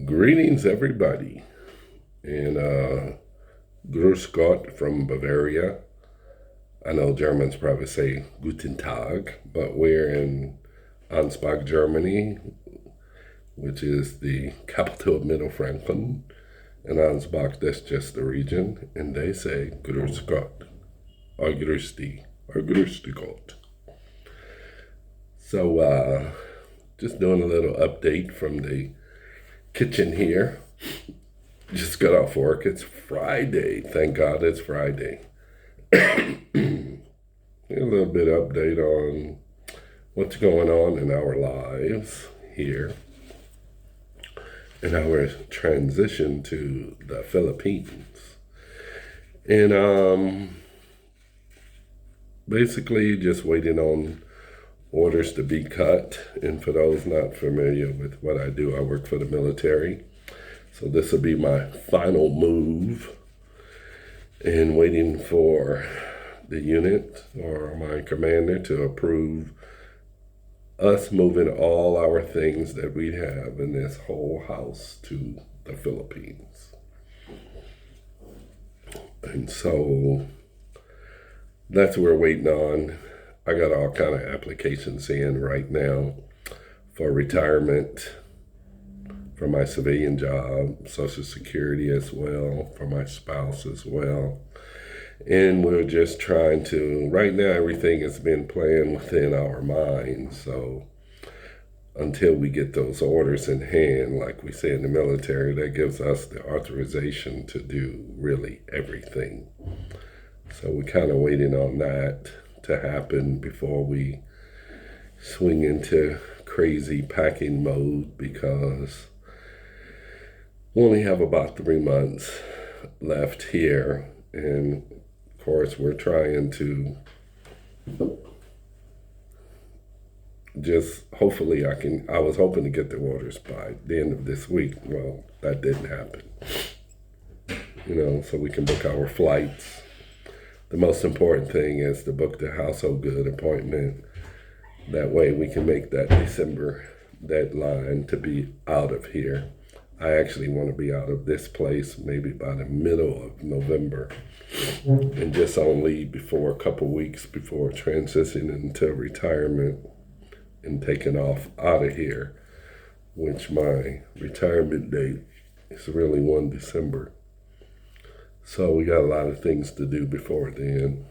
Greetings, everybody, and Grüß Gott from Bavaria. I know Germans probably say Guten Tag, but we're in Ansbach, Germany, which is the capital of Mittelfranken. And Ansbach, that's just the region, and they say Grüß Gott, or Grüß die, or Grüß die Gott. So, just doing a little update from the kitchen here. Just got off work. It's Friday. Thank God it's Friday. A little bit of update on what's going on in our lives here and our transition to the Philippines. And basically just waiting on orders to be cut. And for those not familiar with what I do, I work for the military. So this will be my final move, and waiting for the unit or my commander to approve us moving all our things that we have in this whole house to the Philippines. And so that's what we're waiting on. I got all kind of applications in right now for retirement, for my civilian job, Social Security as well, for my spouse as well. And we're just trying to, right now everything has been playing within our minds. So until we get those orders in hand, like we say in the military, that gives us the authorization to do really everything. So we're kind of waiting on that to happen before we swing into crazy packing mode, because we only have about 3 months left here. And of course, we're trying to just, hopefully I was hoping to get the orders by the end of this week. Well, that didn't happen. So we can book our flights. The most important thing is to book the Household Good appointment. That way we can make that December deadline to be out of here. I actually want to be out of this place maybe by the middle of November, and just on leave before a couple weeks before transitioning into retirement and taking off out of here, which my retirement date is really 1 December. So we got a lot of things to do before then,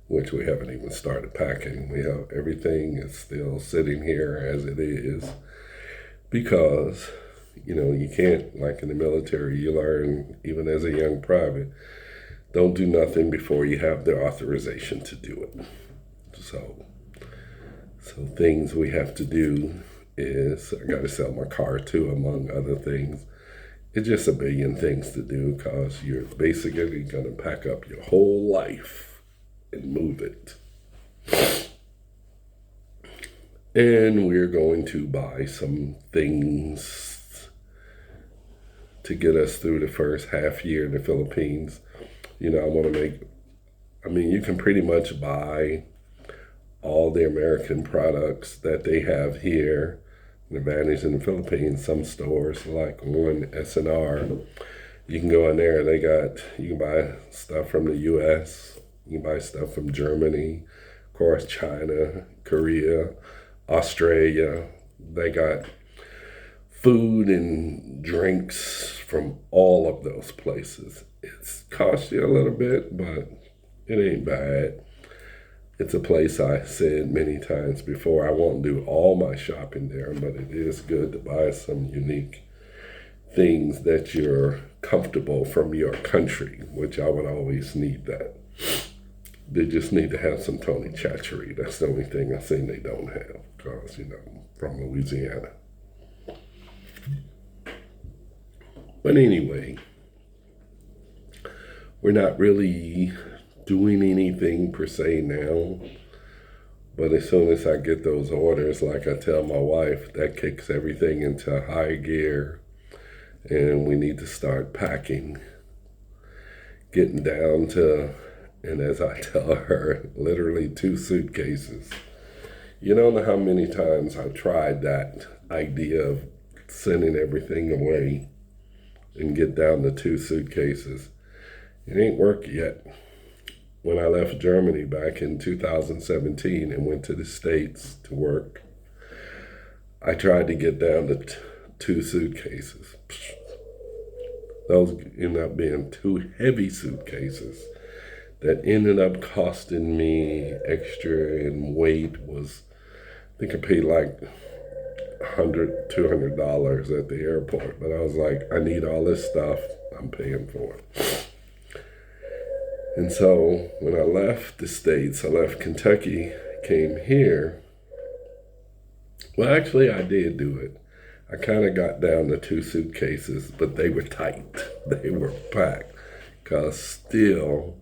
which we haven't even started packing. We have everything is still sitting here as it is, because you can't, like in the military, you learn even as a young private, don't do nothing before you have the authorization to do it. So things we have to do is, I got to sell my car too, among other things. It's just a billion things to do, because you're basically going to pack up your whole life and move it. And we're going to buy some things to get us through the first half year in the Philippines. I want to you can pretty much buy all the American products that they have here. The advantage in the Philippines, some stores like one S&R, you can go in there, you can buy stuff from the US, you can buy stuff from Germany, of course China, Korea, Australia. They got food and drinks from all of those places. It's cost you a little bit, but it ain't bad. It's a place I said many times before, I won't do all my shopping there, but it is good to buy some unique things that you're comfortable from your country, which I would always need that. They just need to have some Tony Chachery. That's the only thing I think they don't have, because, from Louisiana. But anyway, we're not really doing anything per se now, but as soon as I get those orders, like I tell my wife, that kicks everything into high gear, and we need to start packing, getting down to, and as I tell her, literally 2 suitcases. You don't know how many times I've tried that idea of sending everything away and get down to 2 suitcases. It ain't worked yet. When I left Germany back in 2017 and went to the States to work, I tried to get down to 2 suitcases. Those ended up being 2 heavy suitcases that ended up costing me extra in weight. Was, I think I paid like $100, $200 at the airport. But I was like, I need all this stuff. I'm paying for it. And so when I left the States, I left Kentucky, came here. Well, actually, I did do it. I kind of got down to 2 suitcases, but they were tight. They were packed. Because still,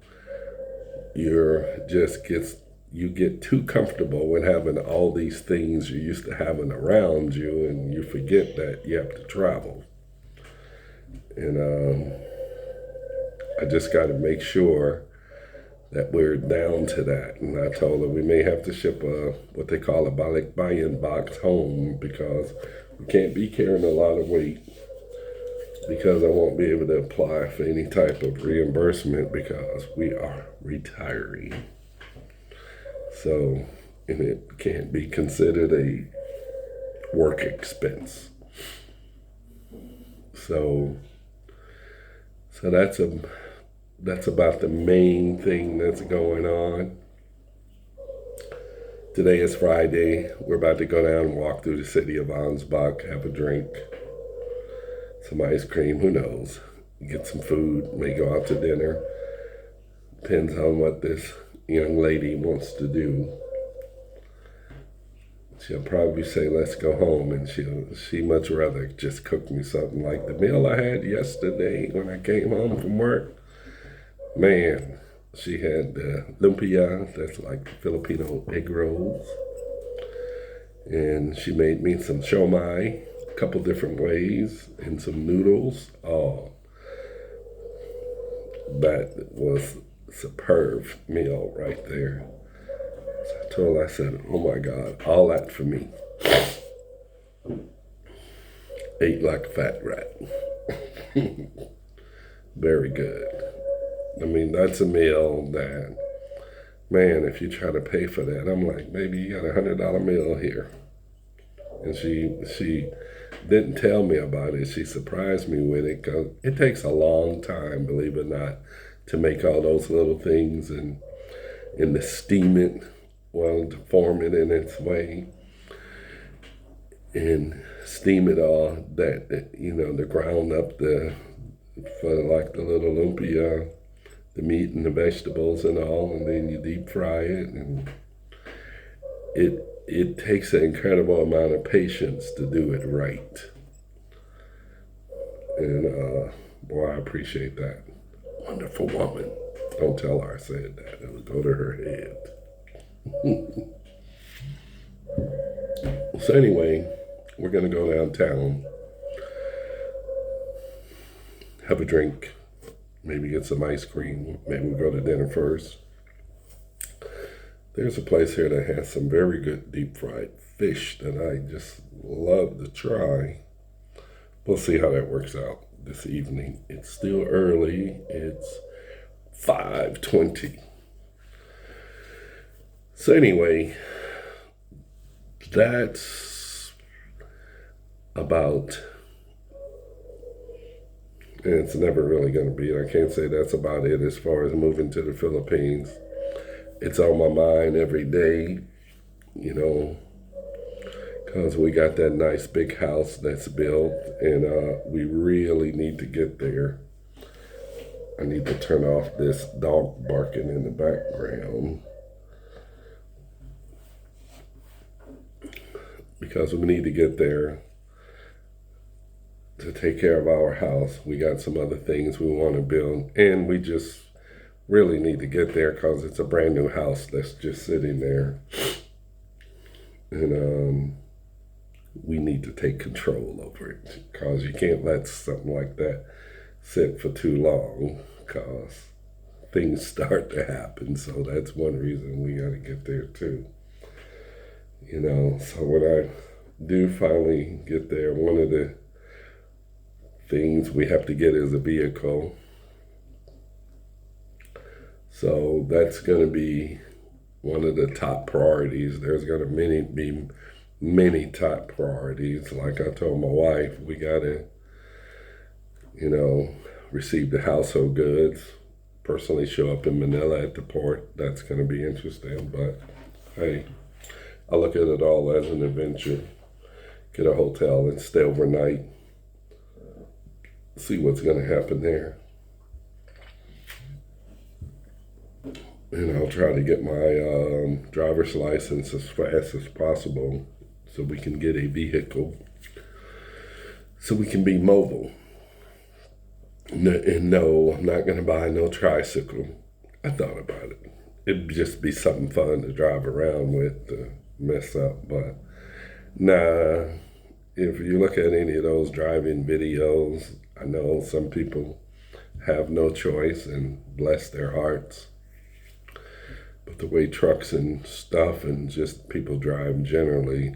you get too comfortable with having all these things you're used to having around you, and you forget that you have to travel. And I just got to make sure that we're down to that. And I told her we may have to ship what they call a balikbayan box home, because we can't be carrying a lot of weight, because I won't be able to apply for any type of reimbursement because we are retiring. So, and it can't be considered a work expense. So that's about the main thing that's going on. Today is Friday. We're about to go down and walk through the city of Ansbach, have a drink, some ice cream, who knows, get some food, may go out to dinner. Depends on what this young lady wants to do. She'll probably say, let's go home, and she much rather just cook me something like the meal I had yesterday when I came home from work. Man, she had lumpia, that's like Filipino egg rolls. And she made me some siomai, a couple different ways, and some noodles. Oh, that was a superb meal right there. So I told her, I said, oh my God, all that for me. Ate like a fat rat. Very good. I mean, that's a meal that, man, if you try to pay for that, I'm like, maybe you got $100 meal here. And she didn't tell me about it. She surprised me with it, because it takes a long time, believe it or not, to make all those little things and to steam it, well, to form it in its way. And steam it all, to ground up for like the little lumpia, the meat and the vegetables and all, and then you deep fry it, and it takes an incredible amount of patience to do it right. And boy, I appreciate that. Wonderful woman. Don't tell her I said that. It'll go to her head. So anyway, we're gonna go downtown, have a drink, maybe get some ice cream, maybe we'll go to dinner first. There's a place here that has some very good deep fried fish that I just love to try. We'll see how that works out this evening. It's still early. It's 5:20. So anyway, that's about, and it's never really going to be, I can't say that's about it as far as moving to the Philippines. It's on my mind every day, because we got that nice big house that's built, and we really need to get there. I need to turn off this dog barking in the background, because we need to get there to take care of our house. We got some other things we want to build, and we just really need to get there because it's a brand new house that's just sitting there. And we need to take control over it, because you can't let something like that sit for too long, because things start to happen. So that's one reason we got to get there too. So when do finally get there, one of the things we have to get is a vehicle. So that's going to be one of the top priorities. There's going to be many top priorities. Like I told my wife, we got to, receive the household goods, personally show up in Manila at the port. That's going to be interesting. But hey, I look at it all as an adventure. Get a hotel and stay overnight. See what's going to happen there. And I'll try to get my driver's license as fast as possible so we can get a vehicle, so we can be mobile. And no, I'm not going to buy no tricycle. I thought about it. It'd just be something fun to drive around with to mess up. But nah, if you look at any of those driving videos, I know some people have no choice and bless their hearts. But the way trucks and stuff and just people drive generally,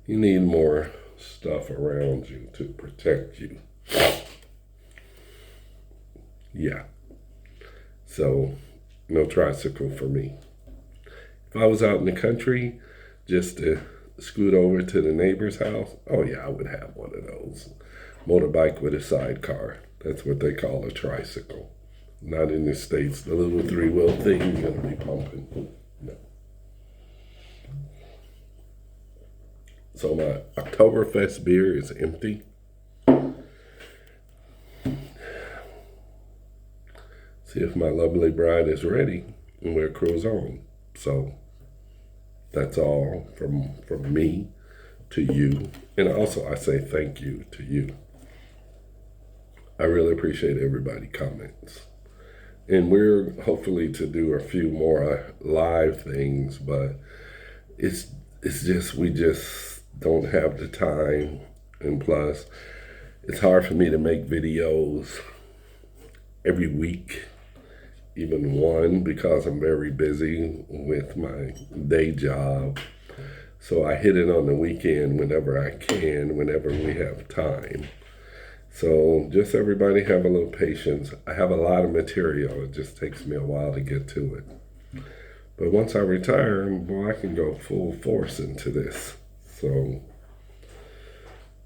you need more stuff around you to protect you. Yeah. So, no tricycle for me. If I was out in the country, just to scoot over to the neighbor's house, oh yeah, I would have one of those. Motorbike with a sidecar. That's what they call a tricycle. Not in the States. The little 3-wheel thing you're going to be pumping. No. So my Oktoberfest beer is empty. See if my lovely bride is ready, and we'll cruise on. So that's all from me to you. And also I say thank you to you. I really appreciate everybody comments. And we're hopefully to do a few more live things, but it's just, we just don't have the time. And plus, it's hard for me to make videos every week, even one, because I'm very busy with my day job. So I hit it on the weekend whenever I can, whenever we have time. So just everybody have a little patience. I have a lot of material. It just takes me a while to get to it. But once I retire, boy, I can go full force into this. So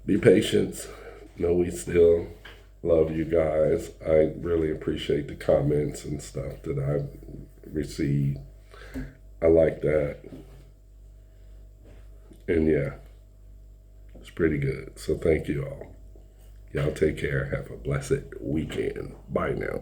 be patient. Know we still love you guys. I really appreciate the comments and stuff that I've received. I like that. And yeah, it's pretty good. So thank you all. Y'all take care. Have a blessed weekend. Bye now.